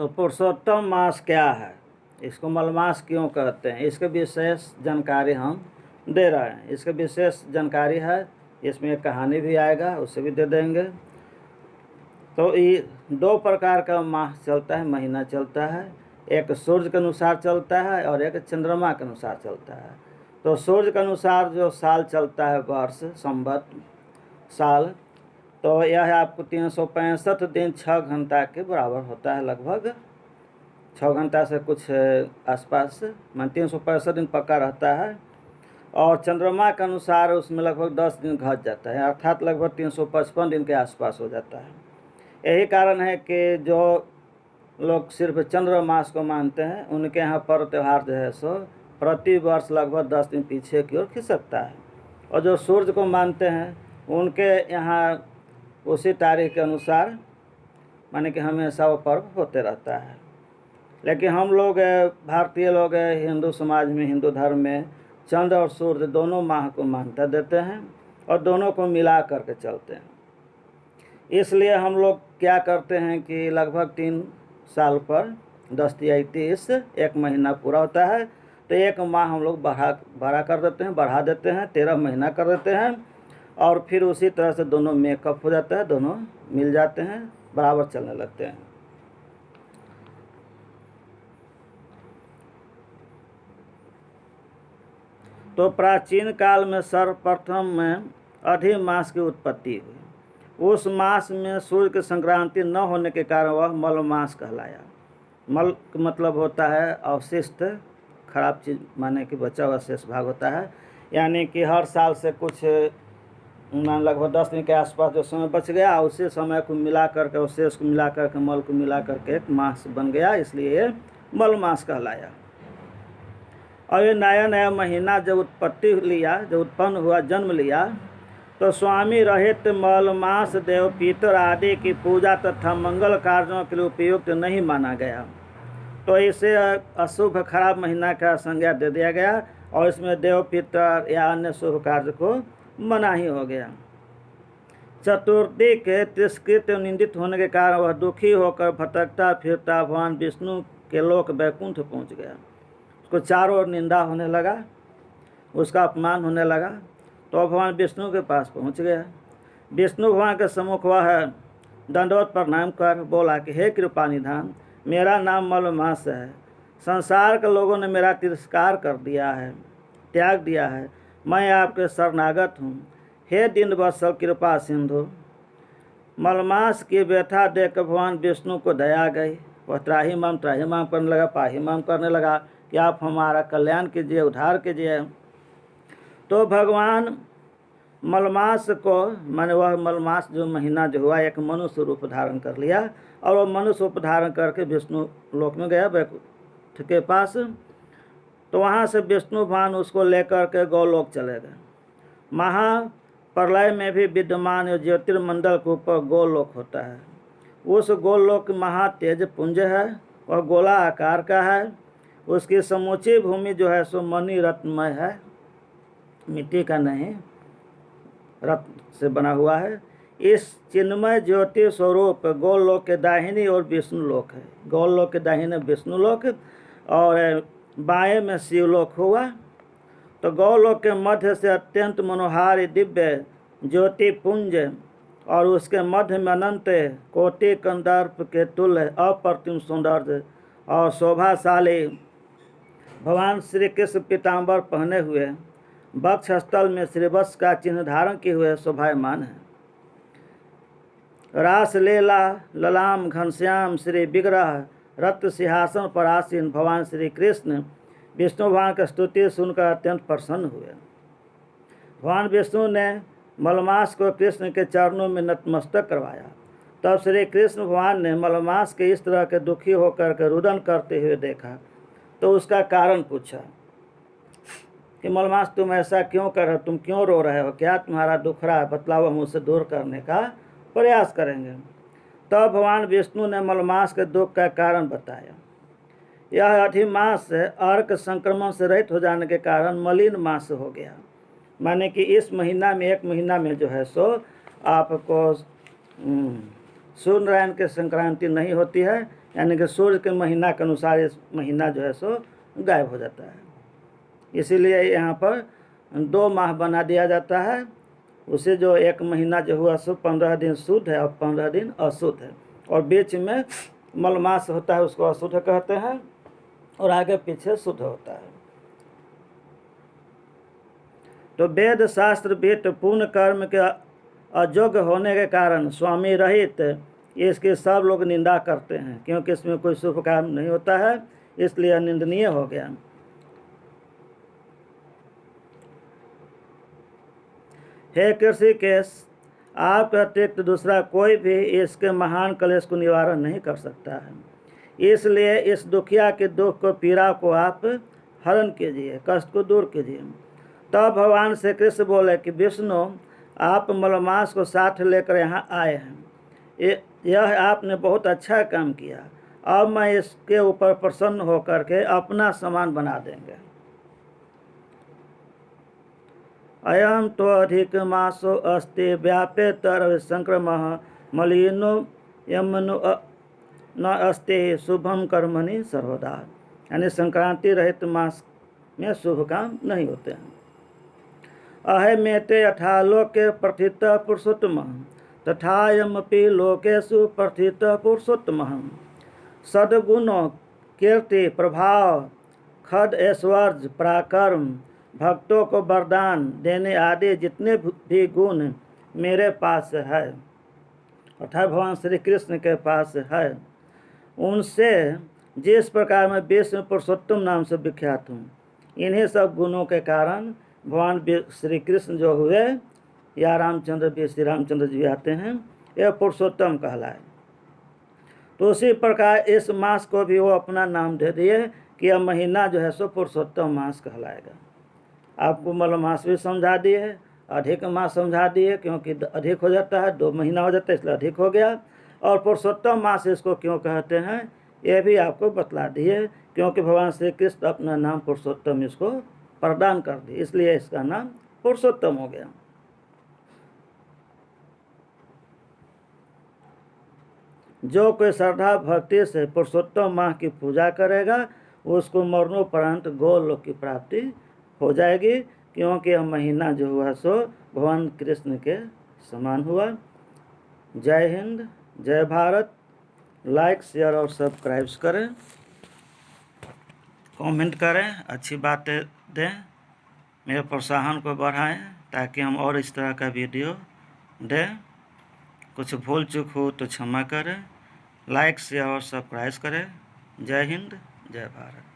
तो पुरुषोत्तम मास क्या है, इसको मलमास क्यों कहते हैं, इसके विशेष जानकारी हम दे रहे हैं। इसके विशेष जानकारी है, इसमें एक कहानी भी आएगा, उसे भी दे देंगे। तो ये दो प्रकार का मास चलता है, महीना चलता है। एक सूर्य के अनुसार चलता है और एक चंद्रमा के अनुसार चलता है। तो सूर्य के अनुसार जो साल चलता है, वर्ष, संवत, साल, तो यह आपको 365 दिन 6 घंटा के बराबर होता है, लगभग 6 घंटा से कुछ आसपास, मान 365 दिन पक्का रहता है। और चंद्रमा के अनुसार उसमें लगभग 10 दिन घट जाता है, अर्थात लगभग 355 दिन के आसपास हो जाता है। यही कारण है कि जो लोग सिर्फ चंद्र मास को मानते हैं, उनके यहाँ पर्व त्यौहार जो है सो प्रति वर्ष लगभग 10 दिन पीछे की ओर खिसकता है। और जो सूर्य को मानते हैं, उनके यहाँ उसी तारीख के अनुसार माने कि हमेशा वो पर्व होते रहता है। लेकिन हम लोग भारतीय लोग हिंदू समाज में, हिंदू धर्म में चंद्र और सूर्य दोनों माह को मान्यता देते हैं और दोनों को मिला करके चलते हैं। इसलिए हम लोग क्या करते हैं कि लगभग 3 साल पर 10 या 30 एक महीना पूरा होता है, तो एक माह हम लोग बढ़ा कर देते हैं, बढ़ा देते हैं, 13 महीना कर देते हैं। और फिर उसी तरह से दोनों मेकअप हो जाता है, दोनों मिल जाते हैं, बराबर चलने लगते हैं। तो प्राचीन काल में सर्वप्रथम में अधिमास की उत्पत्ति हुई। उस मास में सूर्य की संक्रांति न होने के कारण वह मलमास कहलाया। मल मतलब होता है अवशिष्ट, खराब चीज़, माने कि बचा हुआ शेष भाग होता है। यानी कि हर साल से कुछ लगभग 10 दिन के आसपास जो समय बच गया, उसी समय को मिला करके, उस शेष को मिला करके, मल को मिला करके एक मास बन गया, इसलिए ये मलमास कहलाया। और ये नया नया महीना जब उत्पत्ति लिया, जब उत्पन्न हुआ, जन्म लिया, तो स्वामी रहित मलमास देव पितर आदि की पूजा तथा मंगल कार्यों के लिए उपयुक्त नहीं माना गया। तो इसे अशुभ खराब महीना का संज्ञा दे दिया गया और इसमें देव पितर या अन्य शुभ कार्य को मना ही हो गया। चतुर्थी के तिरस्कृत एवं निंदित होने के कारण वह दुखी होकर भटकता फिरता भगवान विष्णु के लोक वैकुंठ पहुँच गया। उसको चारों ओर निंदा होने लगा, उसका अपमान होने लगा, तो भगवान विष्णु के पास पहुंच गया। विष्णु भगवान के सम्मुख वह दंडवत प्रणाम कर बोला कि हे कृपा निधान, मेरा नाम मलमास है। संसार के लोगों ने मेरा तिरस्कार कर दिया है, त्याग दिया है। मैं आपके शरणागत हूँ, हे दीनवत्सल कृपा सिंधु। मलमास की व्यथा देखकर भगवान विष्णु को दया गई। वह त्राही माम करने लगा, पाही माम करने लगा कि आप हमारा कल्याण कीजिए, उद्धार कीजिए। तो भगवान मलमास को, माने वह मलमास जो महीना जो हुआ, एक मनुष्य रूप धारण कर लिया और वह मनुष्य रूप धारण करके विष्णु लोक में गया, वैकुंठ के पास। तो वहाँ से विष्णु भगवान उसको लेकर के गौलोक चले गए। महाप्रलय में भी विद्यमान ज्योतिर्मंडल के ऊपर गोलोक होता है। उस गोलोक महातेज पुंज है, वह गोला आकार का है। उसकी समूची भूमि जो है सो मणि रत्नमय है, मिट्टी का नहीं, रत्न से बना हुआ है। इस चिन्मय ज्योति स्वरूप गोलोक के दाहिनी ओर विष्णु लोक है। गोलोक के दाहिने विष्णु लोक और बाएं में शिवलोक हुआ। तो गौलोक के मध्य से अत्यंत मनोहारी दिव्य ज्योति पुंज और उसके मध्य में अनंत कोटि कंदर्प के तुल्य अप्रतिम सौंदर्य और शोभाशाली भगवान श्री कृष्ण पीताम्बर पहने हुए, वक्ष स्थल में श्रीवत्स का चिन्ह धारण किए हुए शोभायमान है। रास लीला ललाम घनश्याम श्री विग्रह रत्न सिंहासन पर आसीन भगवान श्री कृष्ण विष्णु भगवान की स्तुति सुनकर अत्यंत प्रसन्न हुए। भगवान विष्णु ने मलमास को कृष्ण के चरणों में नतमस्तक करवाया। तब श्री कृष्ण भगवान ने मलमास के इस तरह के दुखी होकर के रुदन करते हुए देखा, तो उसका कारण पूछा कि मलमास तुम ऐसा क्यों कर रहे हो, तुम क्यों रो रहे हो, क्या तुम्हारा दुख रहा है, बतलाओ, हम उसे दूर करने का प्रयास करेंगे। तब भगवान विष्णु ने मलमास के दुख का कारण बताया। यह अधिमास अर्क संक्रमण से रहित हो जाने के कारण मलिन मास हो गया। माने कि इस महीना में, एक महीना में जो है सो आपको सूर्यनारायण की संक्रांति नहीं होती है, यानी कि सूर्य के महीना के अनुसार इस महीना जो है सो गायब हो जाता है। इसीलिए यहाँ पर 2 माह बना दिया जाता है। उसे जो एक महीना जो हुआ सो 15 दिन शुद्ध है और 15 दिन अशुद्ध है, और बीच में मलमास होता है उसको अशुद्ध कहते हैं, और आगे पीछे शुद्ध होता है। तो वेद शास्त्र वित्त पूर्ण कर्म के अयोग्य होने के कारण स्वामी रहित इसकी सब लोग निंदा करते हैं, क्योंकि इसमें कोई शुभ काम नहीं होता है, इसलिए निंदनीय हो गया। हे ऋषिकेश, आपके अतिरिक्त दूसरा कोई भी इसके महान कलेश को निवारण नहीं कर सकता है, इसलिए इस दुखिया के दुख को, पीड़ा को आप हरण कीजिए, कष्ट को दूर कीजिए। तब भगवान श्री कृष्ण बोले कि विष्णु, आप मलमास को साथ लेकर यहाँ आए हैं, यह आपने बहुत अच्छा काम किया। अब मैं इसके ऊपर प्रसन्न होकर के अपना समान बना देंगे। अयम तो अधिक मासो अस्ति व्यापे तर संक्रमः मलिनो यमनु न अस्ति शुभम कर्मणि सर्वदा। यानी संक्रांति रहित मास में शुभ काम नहीं होते हैं। अहमेते यथा लोके प्रथित पुरुषोत्तम तथायमपि लोकेषु प्रथित पुरुषोत्तम। सद्गुणों, कीर्ति, प्रभाव, खड, ऐश्वर्य, पराक्रम, भक्तों को वरदान देने आदि जितने भी गुण मेरे पास है, अर्थात भगवान श्री कृष्ण के पास है, उनसे जिस प्रकार मैं विष्णु पुरुषोत्तम नाम से विख्यात हूँ, इन्हीं सब गुणों के कारण भगवान श्री कृष्ण जो हुए, या रामचंद्र भी, श्री रामचंद्र जी आते हैं, यह पुरुषोत्तम कहलाए। तो उसी प्रकार इस मास को भी वो अपना नाम दे दिए कि यह महीना जो है सो पुरुषोत्तम मास कहलाएगा। आपको मलमास भी समझा दिए, अधिक मास समझा दिए, क्योंकि अधिक हो जाता है, 2 महीना हो जाता है इसलिए अधिक हो गया। और पुरुषोत्तम मास इसको क्यों कहते हैं ये भी आपको बतला दिए, क्योंकि भगवान श्री कृष्ण अपना नाम पुरुषोत्तम इसको प्रदान कर दिए, इसलिए इसका नाम पुरुषोत्तम हो गया। जो कोई श्रद्धा भक्ति से पुरुषोत्तम माह की पूजा करेगा उसको मरणोपरांत गोलोक की प्राप्ति हो जाएगी, क्योंकि यह महीना जो हुआ सो भगवान कृष्ण के समान हुआ। जय हिंद, जय भारत। लाइक, शेयर और सब्सक्राइब करें, कमेंट करें, अच्छी बातें दें, मेरे प्रोत्साहन को बढ़ाएं, ताकि हम और इस तरह का वीडियो दें। कुछ भूल चूक हो तो क्षमा करें। लाइक, शेयर और सब्सक्राइब करें। जय हिंद, जय भारत।